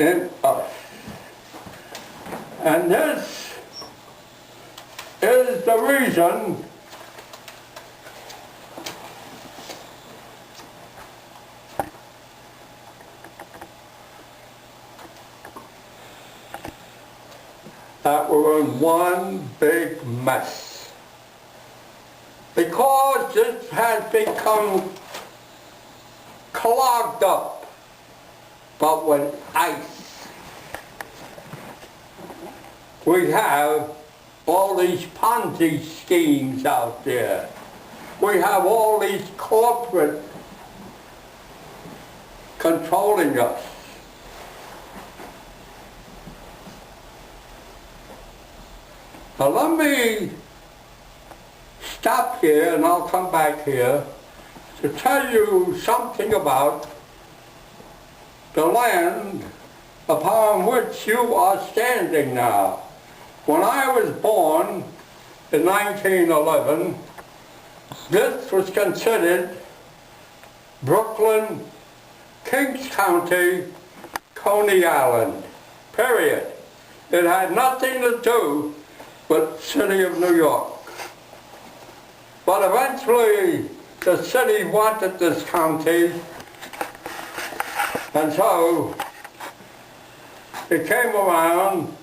in us. And this is the reason that we're in one big mess. Because this has become clogged up, but with ice. We have all these Ponzi schemes out there. We have all these corporate controlling us. Now let me stop here and I'll come back here to tell you something about the land upon which you are standing now. When I was born in 1911, this was considered Brooklyn, Kings County, Coney Island, period. It had nothing to do with the city of New York. But eventually the city wanted this county, and so it came around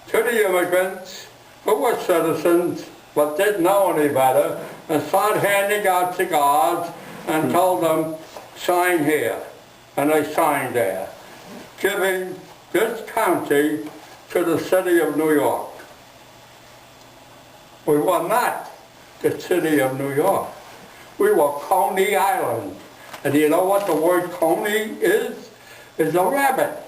to the immigrants who were citizens but didn't know any better and started handing out cigars and told them, sign here. And they signed there, giving this county to the city of New York. We were not the city of New York. We were Coney Island. And you know what the word Coney is? It's a rabbit.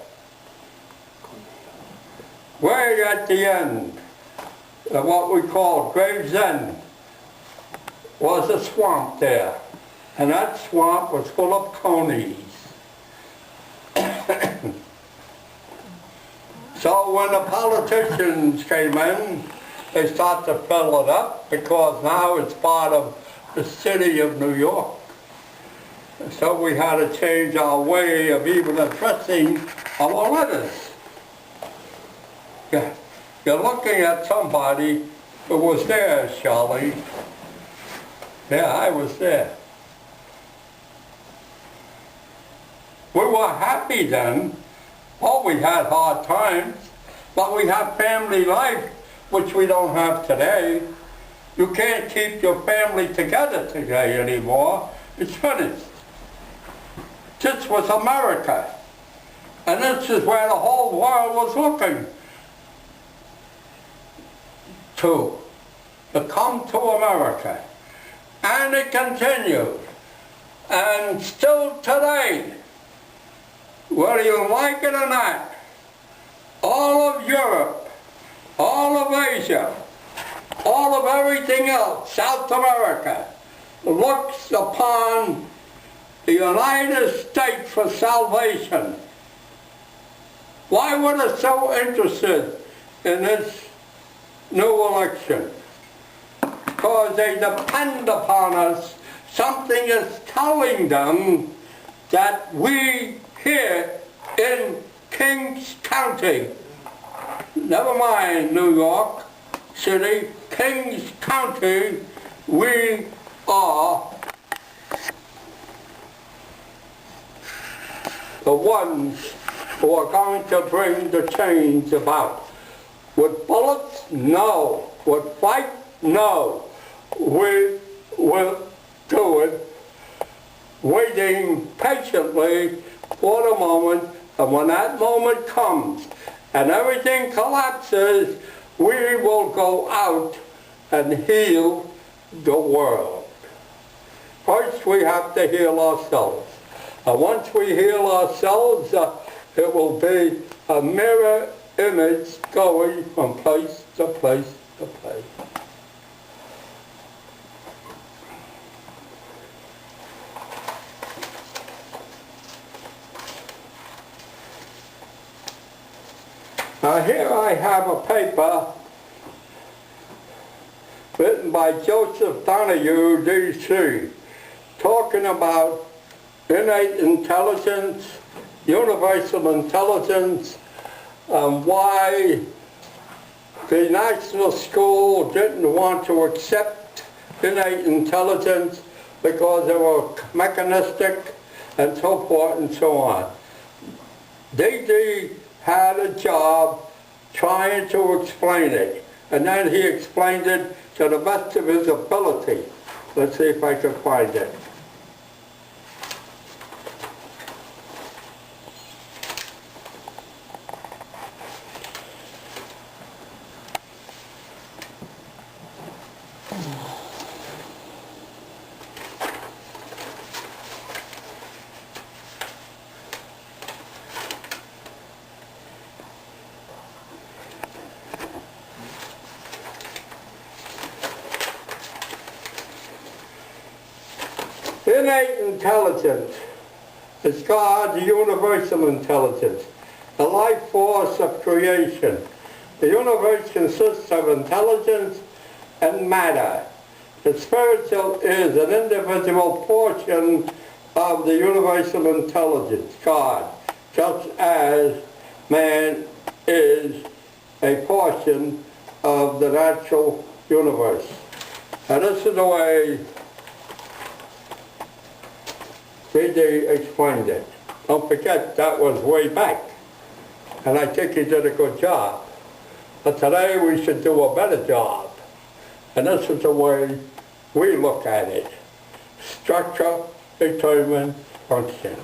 Way at the end of what we call Gravesend was a swamp there. And that swamp was full of conies. So when the politicians came in, they started to fill it up because now it's part of the city of New York. So we had to change our way of even addressing our letters. You're looking at somebody who was there, Charlie. Yeah, I was there. We were happy then. Oh, we had hard times, but we had family life, which we don't have today. You can't keep your family together today anymore. It's finished. This was America. And this is where the whole world was looking to come to America. And it continued. And still today, whether you like it or not, all of Europe, all of Asia, all of everything else, South America, looks upon the United States for salvation. Why were they so interested in this new election? Because they depend upon us. Something is telling them that we here in Kings County, never mind New York City, Kings County, we are the ones who are going to bring the change about. With bullets? No. With fight? No. We will do it, waiting patiently for the moment, and when that moment comes and everything collapses, we will go out and heal the world. First we have to heal ourselves. And once we heal ourselves, it will be a mirror image going from place to place to place. Now here I have a paper written by Joseph Donahue, D.C., talking about innate intelligence, universal intelligence and why the national school didn't want to accept innate intelligence because they were mechanistic and so forth and so on. D.D. had a job trying to explain it, and then he explained it to the best of his ability. Let's see if I can find it. Innate intelligence is God's universal intelligence, the life force of creation. The universe consists of intelligence and matter. The spiritual is an individual portion of the universal intelligence, God, just as man is a portion of the natural universe. And this is the way D.D. explained it. Don't forget, that was way back. And I think he did a good job. But today we should do a better job. And this is the way we look at it. Structure determines function.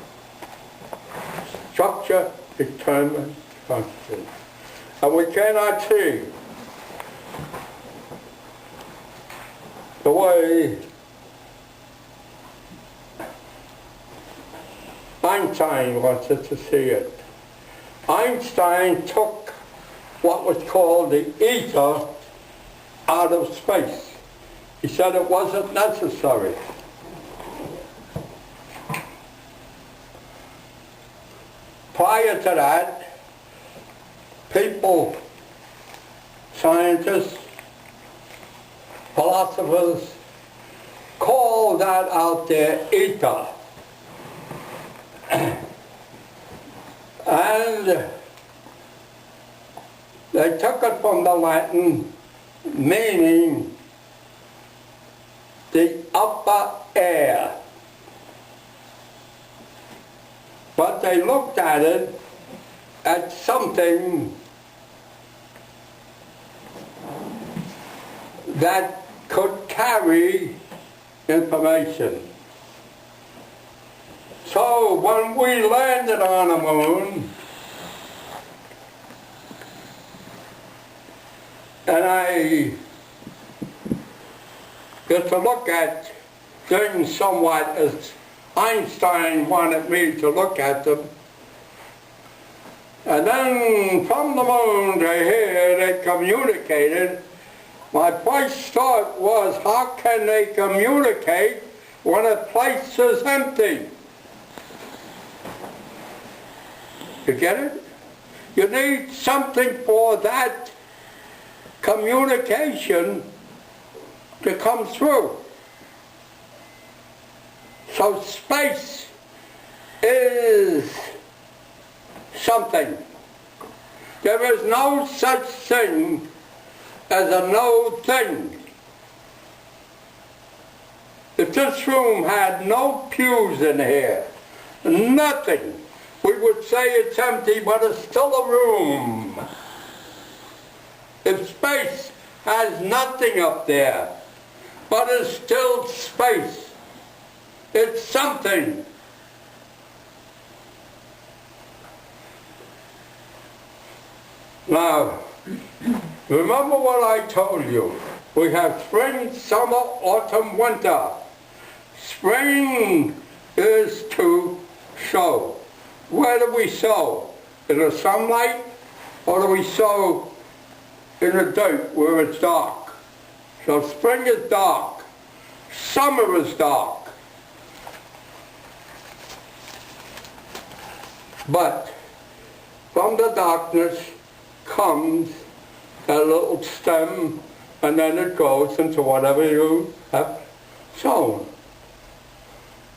Structure determines function. And we cannot see the way Einstein wants us to see it. Einstein took what was called the ether out of space. He said it wasn't necessary. Prior to that, people, scientists, philosophers, called that out there ether. And they took it from the Latin, meaning the upper air. But they looked at it as something that could carry information. So when we landed on the moon, and I get to look at things somewhat as Einstein wanted me to look at them, and then from the moon to here they communicated. My first thought was, how can they communicate when a place is empty? You get it? You need something for that communication to come through. So space is something. There is no such thing as a no thing. If this room had no pews in here, nothing, we would say it's empty, but it's still a room. If space has nothing up there, but it's still space, it's something. Now, remember what I told you. We have spring, summer, autumn, winter. Spring is to sow. Where do we sow? In the sunlight, or do we sow in the dirt where it's dark? So spring is dark. Summer is dark. But from the darkness comes a little stem, and then it goes into whatever you have sown.